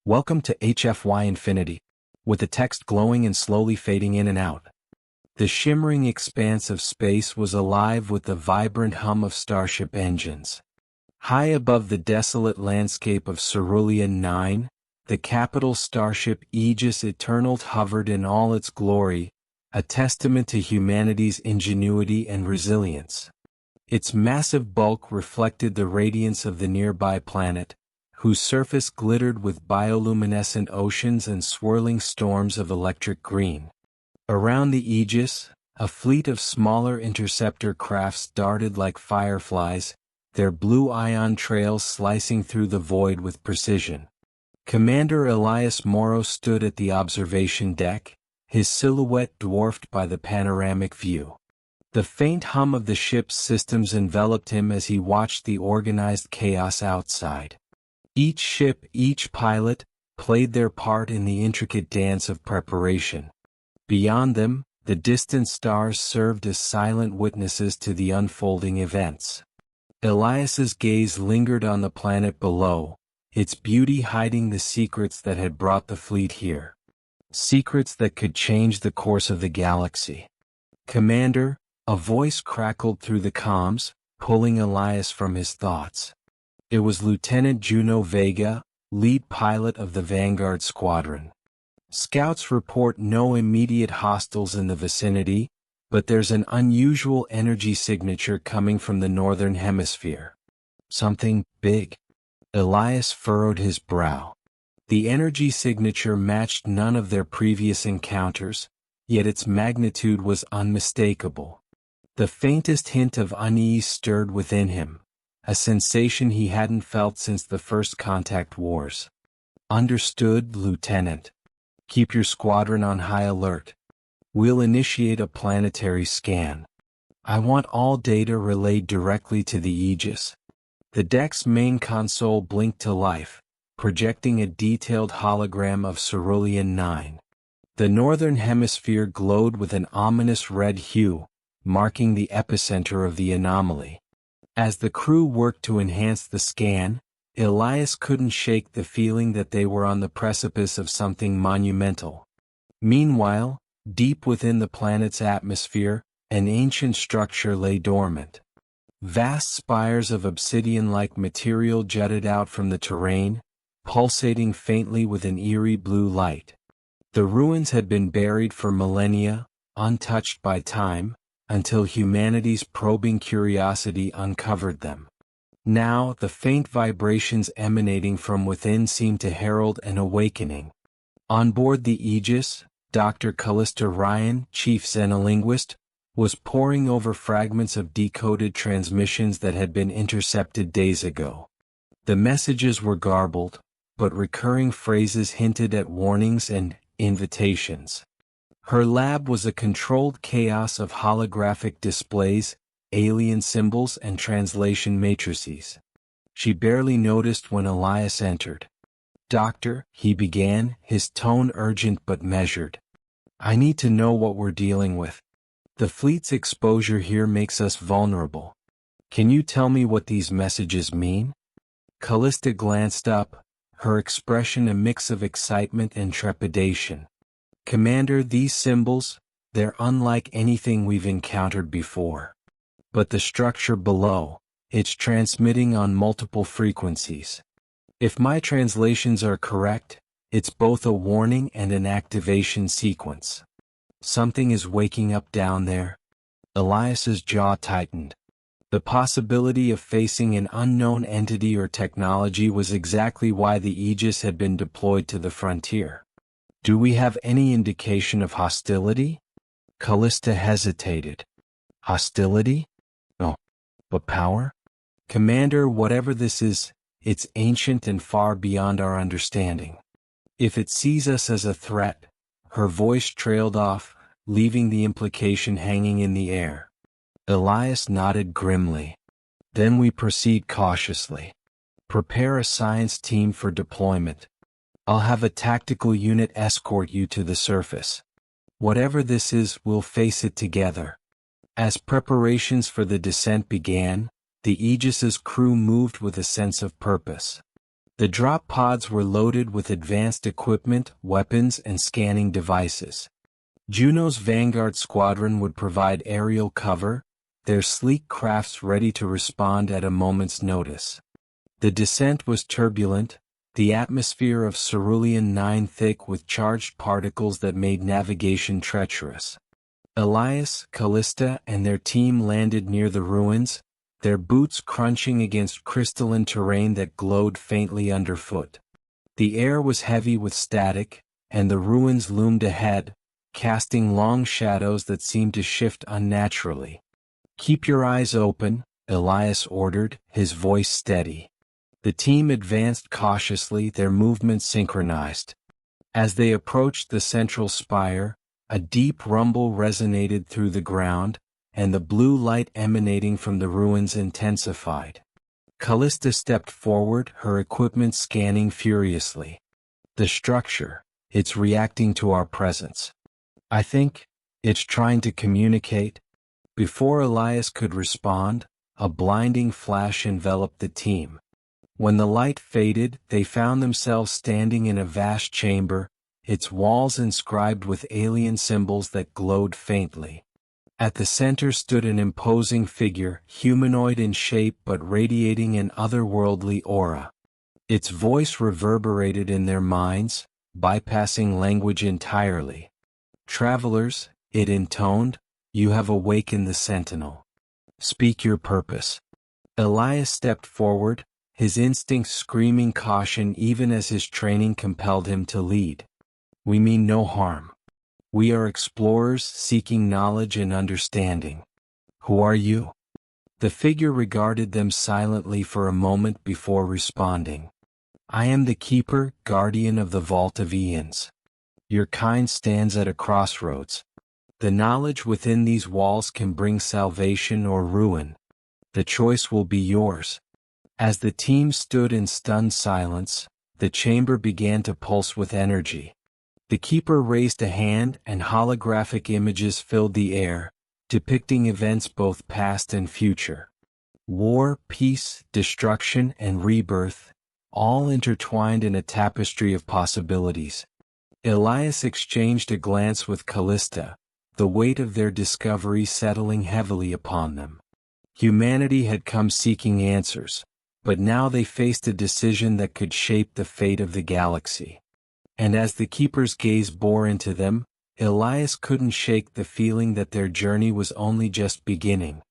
Welcome to HFYInfinity, with the text glowing and slowly fading in and out. The shimmering expanse of space was alive with the vibrant hum of starship engines. High above the desolate landscape of Cerulean 9, the capital starship Aegis Eternal hovered in all its glory, a testament to humanity's ingenuity and resilience. Its massive bulk reflected the radiance of the nearby planet, whose surface glittered with bioluminescent oceans and swirling storms of electric green. Around the Aegis, a fleet of smaller interceptor crafts darted like fireflies, their blue ion trails slicing through the void with precision. Commander Elias Morrow stood at the observation deck, his silhouette dwarfed by the panoramic view. The faint hum of the ship's systems enveloped him as he watched the organized chaos outside. Each ship, each pilot, played their part in the intricate dance of preparation. Beyond them, the distant stars served as silent witnesses to the unfolding events. Elias's gaze lingered on the planet below, its beauty hiding the secrets that had brought the fleet here. Secrets that could change the course of the galaxy. "Commander," a voice crackled through the comms, pulling Elias from his thoughts. It was Lieutenant Juno Vega, lead pilot of the Vanguard Squadron. "Scouts report no immediate hostiles in the vicinity, but there's an unusual energy signature coming from the northern hemisphere. Something big." Elias furrowed his brow. The energy signature matched none of their previous encounters, yet its magnitude was unmistakable. The faintest hint of unease stirred within him, a sensation he hadn't felt since the first contact wars. "Understood, Lieutenant. Keep your squadron on high alert. We'll initiate a planetary scan. I want all data relayed directly to the Aegis." The deck's main console blinked to life, projecting a detailed hologram of Cerulean 9. The northern hemisphere glowed with an ominous red hue, marking the epicenter of the anomaly. As the crew worked to enhance the scan, Elias couldn't shake the feeling that they were on the precipice of something monumental. Meanwhile, deep within the planet's atmosphere, an ancient structure lay dormant. Vast spires of obsidian-like material jutted out from the terrain, pulsating faintly with an eerie blue light. The ruins had been buried for millennia, untouched by time, until humanity's probing curiosity uncovered them. Now, the faint vibrations emanating from within seemed to herald an awakening. On board the Aegis, Dr. Callista Ryan, chief xenolinguist, was poring over fragments of decoded transmissions that had been intercepted days ago. The messages were garbled, but recurring phrases hinted at warnings and invitations. Her lab was a controlled chaos of holographic displays, alien symbols, and translation matrices. She barely noticed when Elias entered. "Doctor," he began, his tone urgent but measured. "I need to know what we're dealing with. The fleet's exposure here makes us vulnerable. Can you tell me what these messages mean?" Callista glanced up, her expression a mix of excitement and trepidation. "Commander, these symbols, they're unlike anything we've encountered before. But the structure below, it's transmitting on multiple frequencies. If my translations are correct, it's both a warning and an activation sequence. Something is waking up down there." Elias's jaw tightened. The possibility of facing an unknown entity or technology was exactly why the Aegis had been deployed to the frontier. "Do we have any indication of hostility?" Callista hesitated. "Hostility? No. But power? Commander, whatever this is, it's ancient and far beyond our understanding. If it sees us as a threat," her voice trailed off, leaving the implication hanging in the air. Elias nodded grimly. "Then we proceed cautiously. Prepare a science team for deployment. I'll have a tactical unit escort you to the surface. Whatever this is, we'll face it together." As preparations for the descent began, the Aegis's crew moved with a sense of purpose. The drop pods were loaded with advanced equipment, weapons, and scanning devices. Juno's Vanguard Squadron would provide aerial cover, their sleek crafts ready to respond at a moment's notice. The descent was turbulent, the atmosphere of Cerulean 9 thick with charged particles that made navigation treacherous. Elias, Callista, and their team landed near the ruins, their boots crunching against crystalline terrain that glowed faintly underfoot. The air was heavy with static, and the ruins loomed ahead, casting long shadows that seemed to shift unnaturally. "Keep your eyes open," Elias ordered, his voice steady. The team advanced cautiously, their movements synchronized. As they approached the central spire, a deep rumble resonated through the ground, and the blue light emanating from the ruins intensified. Callista stepped forward, her equipment scanning furiously. "The structure, it's reacting to our presence. I think it's trying to communicate." Before Elias could respond, a blinding flash enveloped the team. When the light faded, they found themselves standing in a vast chamber, its walls inscribed with alien symbols that glowed faintly. At the center stood an imposing figure, humanoid in shape but radiating an otherworldly aura. Its voice reverberated in their minds, bypassing language entirely. "Travelers," it intoned, "you have awakened the Sentinel. Speak your purpose." Elias stepped forward, his instincts screaming caution even as his training compelled him to lead. "We mean no harm. We are explorers seeking knowledge and understanding." "Who are you?" The figure regarded them silently for a moment before responding. "I am the Keeper, guardian of the Vault of Eons. Your kind stands at a crossroads. The knowledge within these walls can bring salvation or ruin. The choice will be yours." As the team stood in stunned silence, the chamber began to pulse with energy. The Keeper raised a hand and holographic images filled the air, depicting events both past and future. War, peace, destruction, and rebirth, all intertwined in a tapestry of possibilities. Elias exchanged a glance with Callista, the weight of their discovery settling heavily upon them. Humanity had come seeking answers, but now they faced a decision that could shape the fate of the galaxy. And as the Keeper's gaze bore into them, Elias couldn't shake the feeling that their journey was only just beginning.